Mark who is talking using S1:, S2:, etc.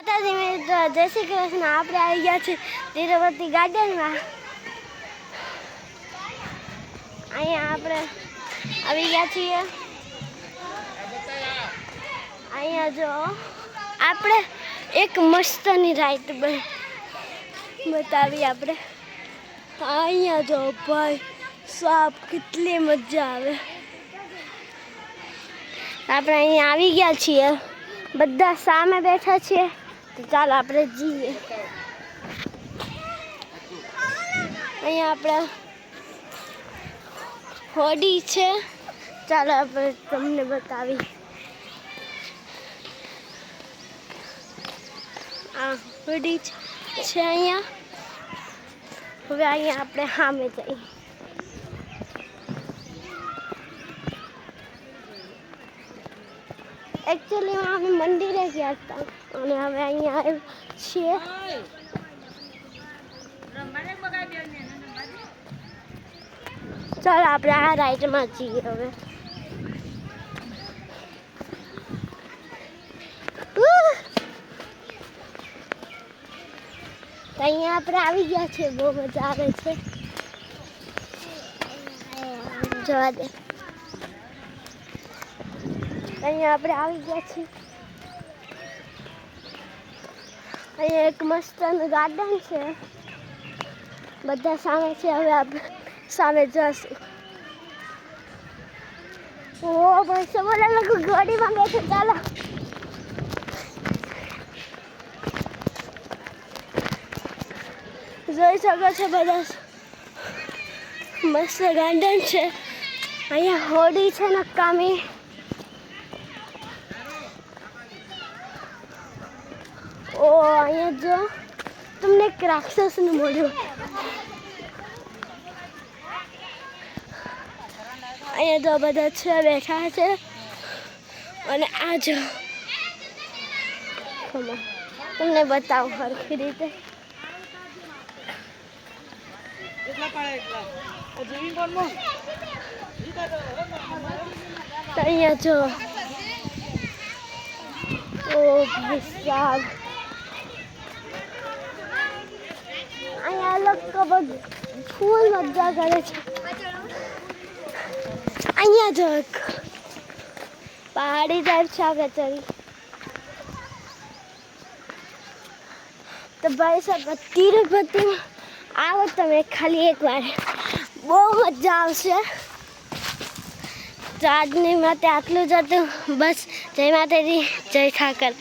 S1: જય શ્રી કૃષ્ણ. આપણે આવી ગયા છીએ તિરુપતિ ગાર્ડનમાં. અહીંયા આપણે આવી ગયા છીએ. અહીંયા જો આપણે એક મસ્તની રાઈડ બતાવી આપણે. અહીંયા જો ભાઈ સાપ, કેટલી મજા આવે. આપણે અહીંયા આવી ગયા છીએ, બધા સામે બેઠા છીએ. તો ચાલો આપણે જઈએ. અહીંયા આપણે હોડી છે, ચાલો આપણે તમને બતાવી. આ હોડી છે અહીંયા. હવે અહીંયા આપણે સામે જઈએ. એકચ્યુઅલીમાં અમે મંદિરે ગયા હતા અને હવે અહીંયા આવ્યા છીએ. ચાલો આપણે આ રાઈડમાં જઈએ. હવે અહીંયા આપણે આવી ગયા છીએ. બહુ મજા આવે છે. જવા દે. અહીંયા આપણે આવી ગયા છીએ. અહીંયા એક મસ્તનું ગાર્ડન છે, બધા સામે છે. હવે આપણે સામે જશું. ઓ ભાઈ સવારે લોકો ગાડી માંગે છે. ચાલો જોઈ શકો છો બધા, મસ્ત ગાર્ડન છે. અહીંયા હોડી છે નકામી. ઓ અહીંયા જો તમને એક રાક્ષસનું મળ્યું. અહીંયા જો બધા છે બેઠા છે. અને આ જો તમને બતાવું સરખી રીતે. તો અહીંયા જો ઓ ભાઈ સાહેબ, અહીંયા લોકો ફૂલ મજા કરે છે. અહીંયા જો પહાડી ટાઈપ છે આ કચેરી. તો ભાઈ સાહેબ તિરુપતિમાં આવો તમે ખાલી એકવાર, બહુ મજા આવશે. તો આજની માટે આટલું જ હતું. બસ જય માતાજી, જય ઠાકર.